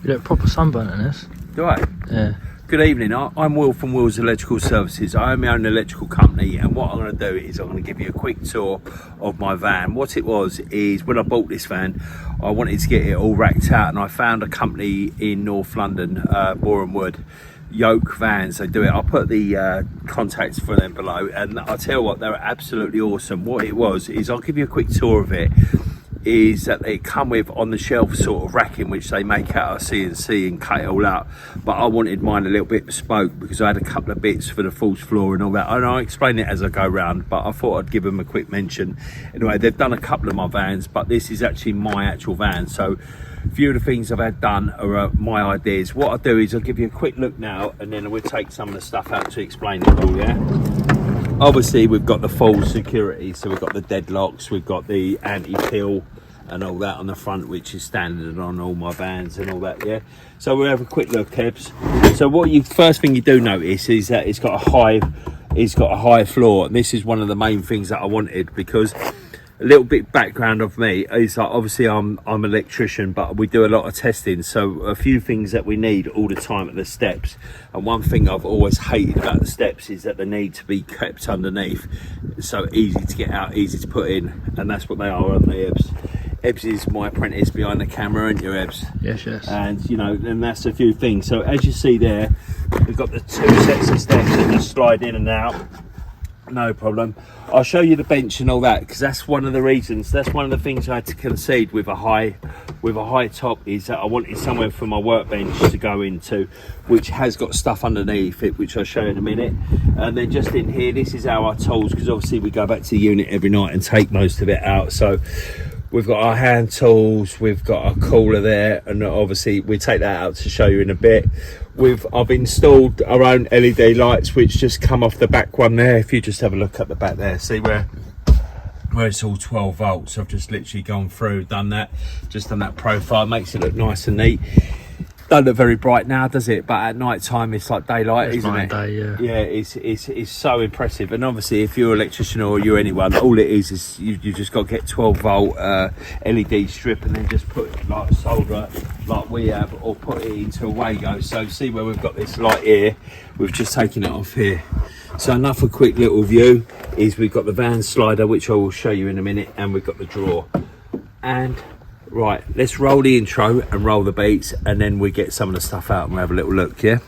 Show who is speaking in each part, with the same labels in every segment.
Speaker 1: You look proper sunburnt in this.
Speaker 2: Do I?
Speaker 1: Yeah.
Speaker 2: Good evening, I'm Will from Will's Electrical Services. I own my own electrical company, and what I'm going to do is I'm going to give you a quick tour of my van. What it was is, when I bought this van, I wanted to get it all racked out, and I found a company in North London, Boreham Wood, Yoke Vans. They do it. I'll put the contacts for them below, and I'll tell you what, they're absolutely awesome. What it was is, I'll give you a quick tour of it, is that they come with on the shelf sort of racking which they make out of CNC and cut it all out, but I wanted mine a little bit bespoke because I had a couple of bits for the false floor and all that, and I'll explain it as I go round, but I thought I'd give them a quick mention. Anyway, they've done a couple of my vans, but this is actually my actual van, so a few of the things I've had done are my ideas. What I'll do is I'll give you a quick look now, and then we'll take some of the stuff out to explain it all. Yeah, obviously we've got the full security, so we've got the deadlocks, we've got the anti-pill and all that on the front, which is standard on all my vans and all that. Yeah, so we'll have a quick look, Kebs. So first thing you do notice is that it's got a high floor, and this is one of the main things that I wanted, because a little bit background of me is that obviously I'm an electrician, but we do a lot of testing, so a few things that we need all the time at the steps, and one thing I've always hated about the steps is that they need to be kept underneath, so easy to get out, easy to put in, and that's what they are, aren't they, Ebbs? Ebbs is my apprentice behind the camera, aren't you, Ebbs?
Speaker 1: Yes, yes.
Speaker 2: And you know, and that's a few things. So as you see there, we've got the two sets of steps that just slide in and out, no problem. I'll show you the bench and all that, because that's one of the reasons, that's one of the things I had to concede with a high top, is that I wanted somewhere for my workbench to go into, which has got stuff underneath it, which I'll show you in a minute. And then just in here, this is our tools, because obviously we go back to the unit every night and take most of it out. So we've got our hand tools, we've got our cooler there, and obviously we take that out to show you in a bit. I've installed our own LED lights, which just come off the back one there. If you just have a look at the back there, see where it's all 12 volts. I've just literally gone through, done that profile, makes it look nice and neat. Don't look very bright now, does it? But at night time it's like daylight, isn't it?
Speaker 1: Day, yeah.
Speaker 2: Yeah, it's so impressive. And obviously if you're an electrician or you're anyone, all it is you just got to get 12 volt LED strip, and then just put like solder like we have, or put it into a Wago. So see where we've got this light here, we've just taken it off here. So enough a quick little view is we've got the van slider, which I will show you in a minute, and we've got the drawer. And right, let's roll the intro and roll the beats, and then we get some of the stuff out and we'll have a little look, yeah?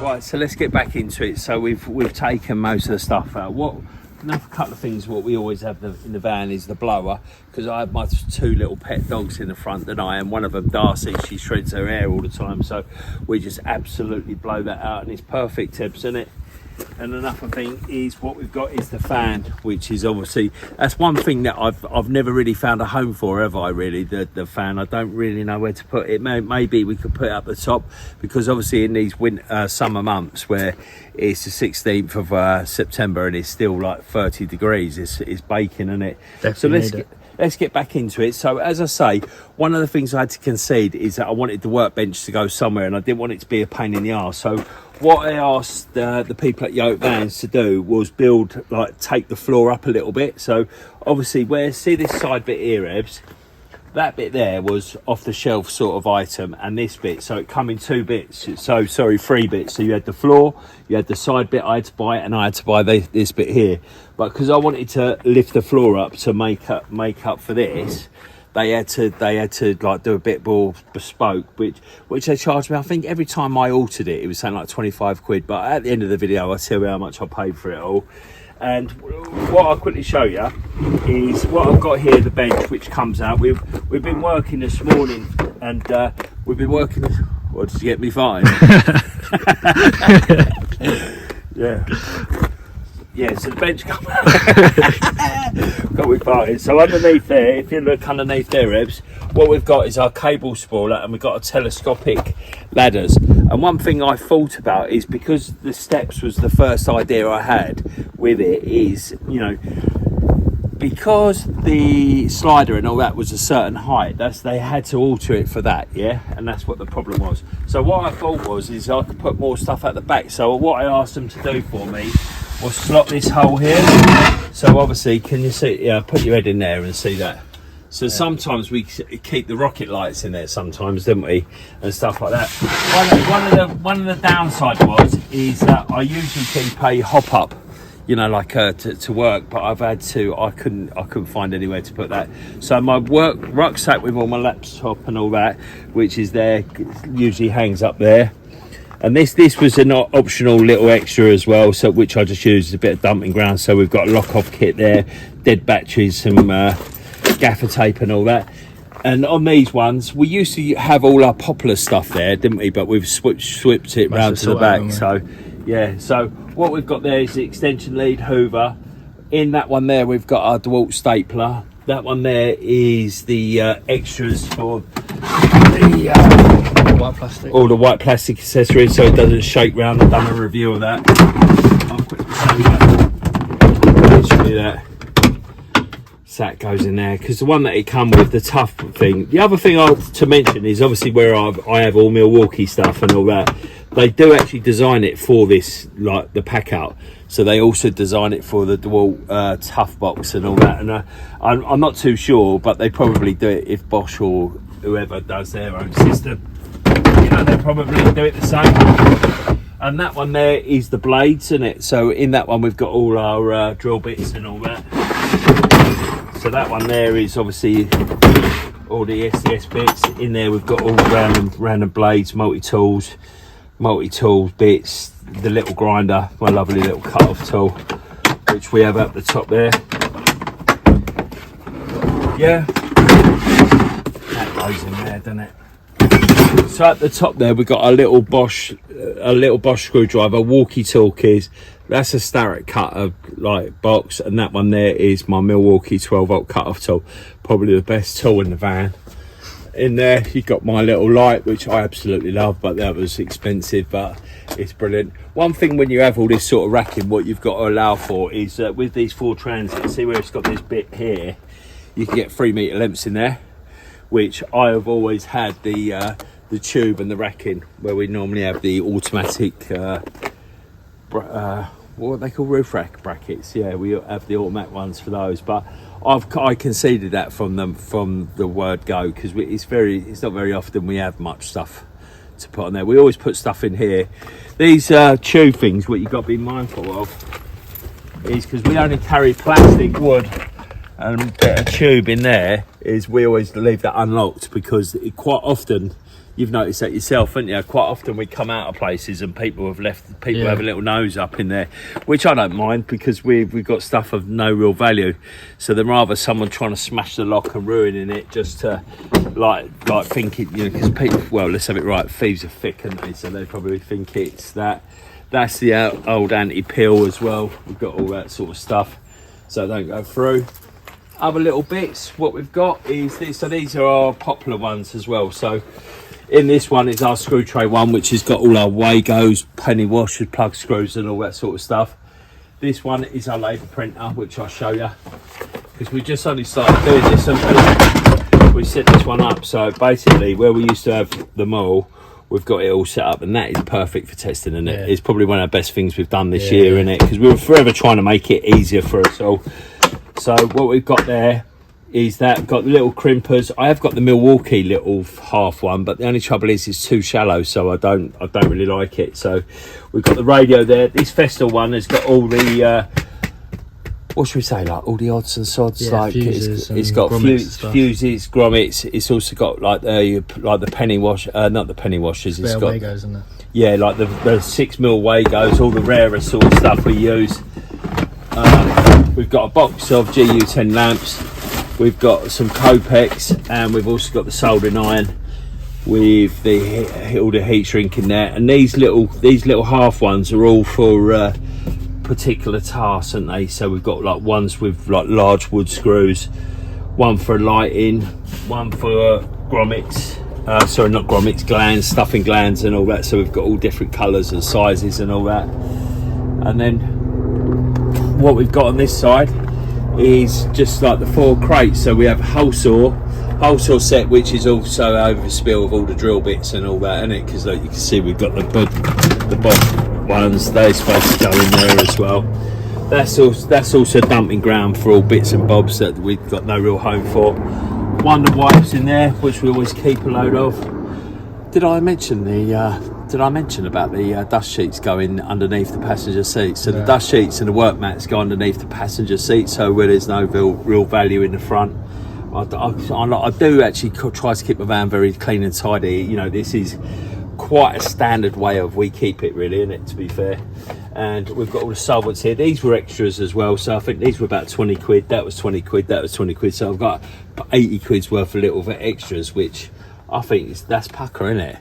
Speaker 2: Right, so let's get back into it. So we've taken most of the stuff out. A couple of things what we always have in the van is the blower, because I have my two little pet dogs in the front, and one of them, Darcy, she shreds her hair all the time, so we just absolutely blow that out, and it's perfect, Tibbs, isn't it? And another thing is what we've got is the fan, which is obviously, that's one thing that I've never really found a home for, have I, really, the fan. I don't really know where to put it. Maybe we could put it up the top, because obviously in these summer months where it's the 16th of September and it's still like 30 degrees, it's baking, isn't it?
Speaker 1: Definitely.
Speaker 2: So let's get back into it. So as I say, one of the things I had to concede is that I wanted the workbench to go somewhere, and I didn't want it to be a pain in the arse. So what I asked the people at Yoke Vans to do was take the floor up a little bit. So obviously, see this side bit here, Ebbs? That bit there was off the shelf sort of item, and this bit, so it come in two bits, three bits. So you had the floor, you had the side bit I had to buy, and I had to buy this bit here. But because I wanted to lift the floor up to make up for this, they had to like do a bit more bespoke, which they charged me. I think every time I altered it, it was something like 25 quid. But at the end of the video, I'll tell you how much I paid for it all. And what I'll quickly show you is what I've got here, the bench, which comes out. We've been working this morning, and we've been working. What, did you get me fine? Yeah. Yeah, so the bench got me fine. So underneath there, if you look underneath there, Ebbs, what we've got is our cable spoiler, and we've got a telescopic ladders. And one thing I thought about is, because the steps was the first idea I had with it, is, you know, because the slider and all that was a certain height, they had to alter it for that, yeah, and that's what the problem was. So what I thought is I could put more stuff at the back. So what I asked them to do for me we'll slot this hole here. So obviously, can you see? Yeah, put your head in there and see that. So sometimes we keep the rocket lights in there, sometimes, don't we, and stuff like that. One of the downside is that I usually keep a hop up, you know, like to work, but I've had to. I couldn't find anywhere to put that. So my work rucksack with all my laptop and all that, which is there, usually hangs up there. And this was an optional little extra as well, so which I just used as a bit of dumping ground. So we've got a lock off kit there, dead batteries, some gaffer tape and all that. And on these ones, we used to have all our Poplar stuff there, didn't we? But we've swapped it round to the back. So yeah, so what we've got there is the extension lead hoover. In that one there, we've got our DeWalt stapler. That one there is the extras for the
Speaker 1: white plastic.
Speaker 2: All the white plastic accessories, so it doesn't shake round. I've done a review of that. I'll quickly show you that. So that goes in there, because the one that it come with, the tough thing. The other thing to mention is obviously where I have all Milwaukee stuff and all that. They do actually design it for this, like the pack out. So they also design it for the DeWalt tough box and all that. And I'm not too sure, but they probably do it if Bosch or whoever does their own system. You know, they probably do it the same. And that one there is the blades, isn't it? So in that one we've got all our drill bits and all that. So that one there is obviously all the SDS bits. In there we've got all random blades, multi-tools bits, the little grinder, my lovely little cut-off tool, which we have at the top there. Yeah, that goes in there, doesn't it? So at the top there we've got a little Bosch screwdriver, walkie-talkies. That's a Starrett cutter like box, and that one there is my Milwaukee 12-volt cut-off tool, probably the best tool in the van. In there you've got my little light, which I absolutely love, but that was expensive, but it's brilliant. One thing when you have all this sort of racking, what you've got to allow for is with these 4 transits, see where it's got this bit here, you can get 3 metre lengths in there, which I have always had the tube and the racking, where we normally have the automatic what they call roof rack brackets. Yeah, we have the automatic ones for those, but I conceded that from the word go, because it's not very often we have much stuff to put on there. We always put stuff in here. These tube things, what you've got to be mindful of is, because we only carry plastic, wood and a bit of tube in there, is we always leave that unlocked, because quite often, you've noticed that yourself, haven't you? Quite often we come out of places and people have a little nose up in there, which I don't mind, because we've got stuff of no real value. So then rather someone trying to smash the lock and ruining it just to like thinking, you know, because people, well, let's have it right, thieves are thick, aren't they? So they probably think it's that. That's the old anti-peel as well. We've got all that sort of stuff, so don't go through. Other little bits, what we've got is this. So these are our Poplar ones as well. So in this one is our screw tray one, which has got all our Wagos, penny washers, plug screws and all that sort of stuff. This one is our labour printer, which I'll show you, because we just only started doing this and we set this one up. So basically where we used to have them all, we've got it all set up, and that is perfect for testing, isn't it? Yeah. It's probably one of the best things we've done this year, isn't it? Because we were forever trying to make it easier for us all. So what we've got there is that got the little crimpers. I have got the Milwaukee little half one, but the only trouble is it's too shallow, so I don't really like it. So we've got the radio there. This Festal one has got all the what should we say, like all the odds and sods, like fuses, it's got fuses, grommets. It's also got like the penny wash, not the penny washers. It's got
Speaker 1: Wagos in there.
Speaker 2: Yeah, like the 6mm Wagos, all the rarer sort of stuff we use. We've got a box of GU10 lamps. We've got some Copex, and we've also got the soldering iron with all the heat shrink in there. And these little half ones are all for particular tasks, aren't they? So we've got like ones with like large wood screws, one for lighting, one for grommets. Sorry, not grommets, glands, stuffing glands and all that. So we've got all different colours and sizes and all that. And then what we've got on this side is just like the 4 crates. So we have a hole saw set, which is also overspill of all the drill bits and all that, isn't it? Because like you can see, we've got the Bosch ones, they're supposed to go in there as well. That's also dumping ground for all bits and bobs that we've got no real home for. Wonder wipes in there, which we always keep a load of. Did I mention about the dust sheets going underneath the passenger seat? So the dust sheets and the work mats go underneath the passenger seat, so where there's no real value in the front. I do actually try to keep my van very clean and tidy. You know, this is quite a standard way of we keep it, really, isn't it, to be fair? And we've got all the solvents here. These were extras as well, so I think these were about 20 quid. That was 20 quid, that was 20 quid. So I've got 80 quid's worth of little bit extras, which I think that's pucker, isn't it?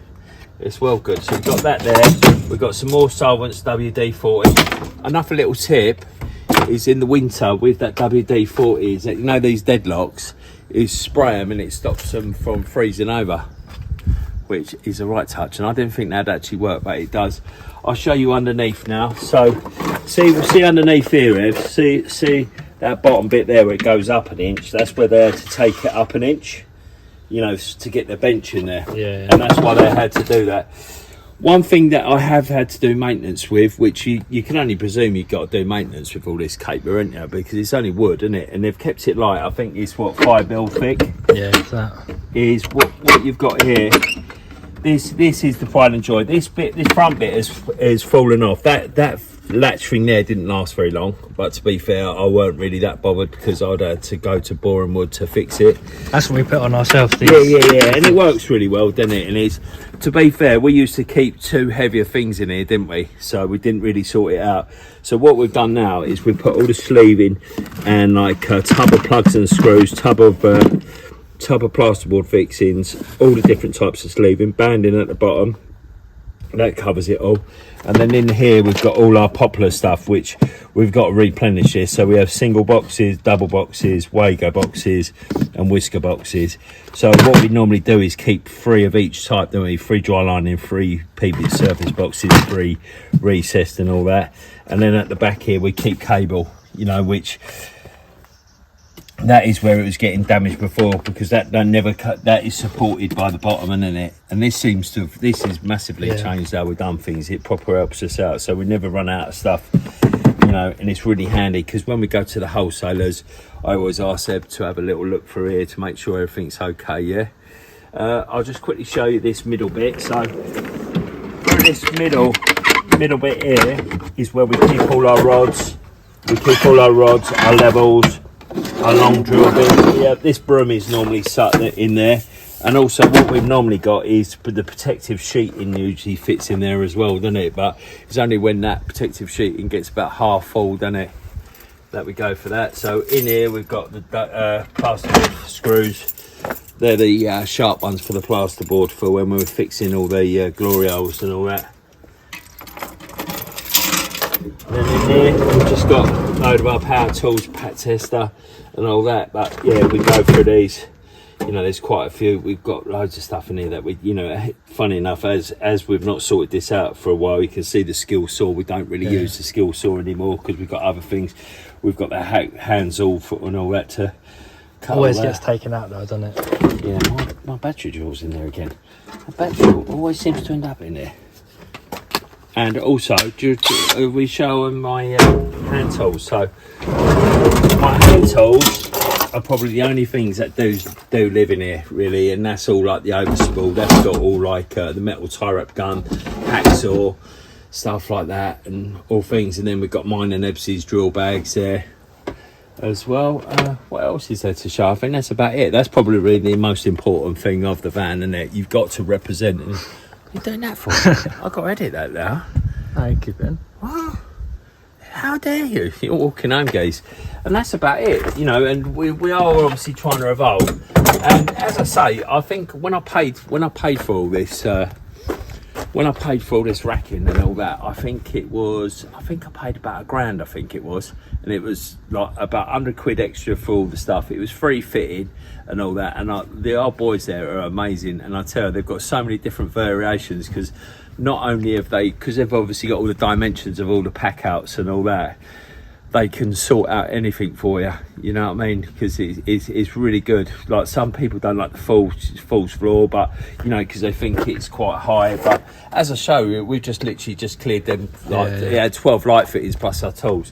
Speaker 2: It's well good. So we've got that there. We've got some more solvents, WD-40. Another little tip is in the winter with that WD-40 is that, you know, these deadlocks, is spray them and it stops them from freezing over, which is a right touch. And I didn't think that'd actually work, but it does. I'll show you underneath now. So see underneath here, Ev, see that bottom bit there where it goes up an inch. That's where they had to take it up an inch, you know, to get the bench in there.
Speaker 1: Yeah.
Speaker 2: And that's why they had to do that. One thing that I have had to do maintenance with, which you can only presume you've got to do maintenance with all this caper, isn't you? Because it's only wood, isn't it? And they've kept it light. I think it's what, 5mm thick.
Speaker 1: Yeah, it's that.
Speaker 2: Is what you've got here. This is the pride and joy. This front bit is fallen off. That latch thing there didn't last very long, but to be fair, I weren't really that bothered because I'd had to go to Boreham Wood to fix it.
Speaker 1: That's what we put on ourselves.
Speaker 2: Yeah, and it works really well, doesn't it? And it's, to be fair, we used to keep two heavier things in here, didn't we? So we didn't really sort it out. So what we've done now is we've put all the sleeving and like a tub of plugs and screws, tub of plasterboard fixings, all the different types of sleeving, banding at the bottom. That covers it all. And then in here we've got all our poplar stuff, which we've got to replenish this. So we have single boxes, double boxes, Wago boxes and whisker boxes. So what we normally do is keep 3 of each type, don't we? 3 dry lining, 3 PVC surface boxes, 3 recessed and all that. And then at the back here we keep cable, you know, which that is where it was getting damaged before, because that never cut. That is supported by the bottom, isn't it? And this is massively changed how we've done things. It proper helps us out, so we never run out of stuff, you know. And it's really handy because when we go to the wholesalers, I always ask them to have a little look through here to make sure everything's okay. Yeah. I'll just quickly show you this middle bit. So this middle bit here is where we keep all our rods. We keep all our rods, our levels, our long drill bit. Yeah, this broom is normally sat in there, and also what we've normally got is the protective sheeting usually fits in there as well, doesn't it? But it's only when that protective sheeting gets about half full, doesn't it, that we go for that. So in here we've got the plasterboard screws. They're the sharp ones for the plasterboard for when we're fixing all the glory holes and all that. And then in here we've just got a load of our power tools, pat tester and all that. But yeah, we go through these, you know, there's quite a few. We've got loads of stuff in here that we, you know, funny enough, as we've not sorted this out for a while, you can see the skill saw. We don't really use the skill saw anymore because we've got other things. We've got the hand saw and all that to cut.
Speaker 1: Always gets taken out though, doesn't it?
Speaker 2: Yeah, my battery jewel's in there again. The battery always seems to end up in there. And also, we show them my hand tools. So my hand tools are probably the only things that do live in here, really, and that's all like the overspool. That's got all like the metal tie-up gun, hacksaw, stuff like that, and all things. And then we've got mine and Ebsy's drill bags there as well. What else is there to show? I think that's about it. That's probably really the most important thing of the van, isn't it? You've got to represent it. What are you doing that for? I've got to edit that now.
Speaker 1: Thank you, Ben.
Speaker 2: What? How dare you? You're walking home, guys. And that's about it, you know. And we are obviously trying to evolve. And as I say, I think when I paid for all this, racking and all that, I think I paid about £1,000. I think it was, and it was like about 100 quid extra for all the stuff. It was free fitted and all that. And our boys there are amazing. And I tell you, they've got so many different variations because not only have because they've obviously got all the dimensions of all the pack outs and all that, they can sort out anything for you, you know what I mean? Because it's really good. Like, some people don't like the false floor, but you know, because they think it's quite high. But as I show you, we've just literally cleared them. Like, it had 12 light fittings plus our tools.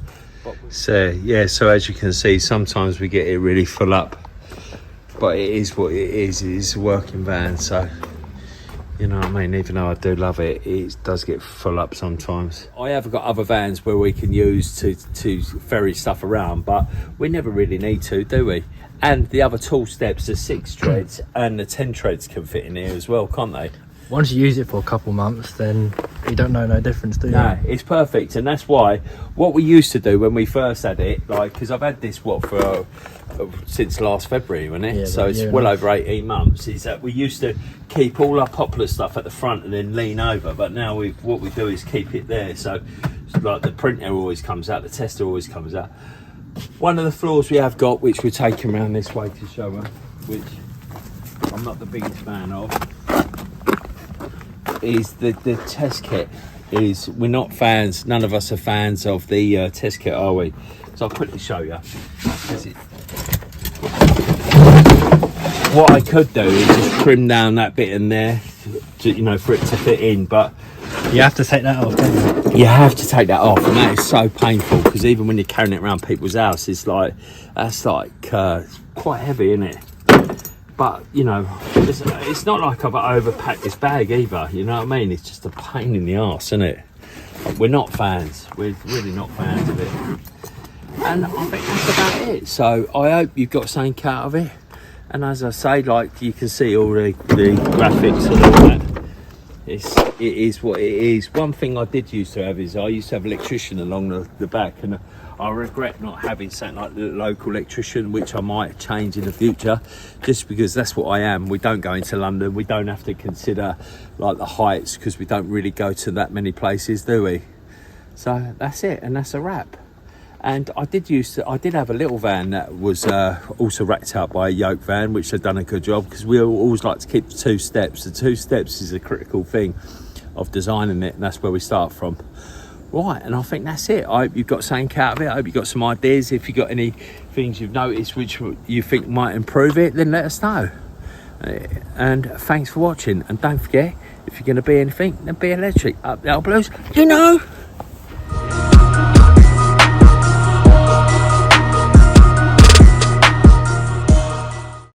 Speaker 2: So yeah, so as you can see, sometimes we get it really full up, but it is what it is. It is a working van, so you know what I mean. Even though I do love it, it does get full up sometimes. I have got other vans where we can use to ferry stuff around, but we never really need to, do we? And the other tool steps, the 6 treads and the 10 treads can fit in here as well, can't they?
Speaker 1: Once you use it for a couple months, then you don't know no difference, do you?
Speaker 2: No, it's perfect, and that's why what we used to do when we first had it, like, because I've had this for since last February, wasn't it?
Speaker 1: Yeah,
Speaker 2: so it's well over 18 months. Is that we used to keep all our poplar stuff at the front and then lean over, but now what we do is keep it there. So like the printer always comes out, the tester always comes out. One of the floors we have got, which we're taking around this way to show them, which I'm not the biggest fan of, is the test kit. We're not fans, none of us are fans of the test kit, are we? So I'll quickly show you. What I could do is just trim down that bit in there, you know, for it to fit in, but
Speaker 1: you have to take that off, don't you?
Speaker 2: You have to take that off, and that is so painful, because even when you're carrying it around people's house, it's like, that's like quite heavy, isn't it? But you know, it's not like I've overpacked this bag either, you know what I mean? It's just a pain in the arse, isn't it? We're not fans, we're really not fans of it. And I think that's about it. So I hope you've got something out of it. And as I say, like, you can see all the graphics and all that. It is what it is. One thing I did used to have is I used to have Electrician along the back, and I regret not having something like the local Electrician, which I might change in the future, just because that's what I am. We don't go into London, we don't have to consider like the heights, because we don't really go to that many places, do we? So that's it, and that's a wrap. And I did have a little van that was also racked out by a Yoke Van, which had done a good job, because we always like to keep the 2 steps. The 2 steps is a critical thing of designing it, and that's where we start from. Right, and I think that's it. I hope you've got something out of it. I hope you've got some ideas. If you've got any things you've noticed which you think might improve it, then let us know. And thanks for watching. And don't forget, if you're going to be anything, then be electric. Up the old blues, you know.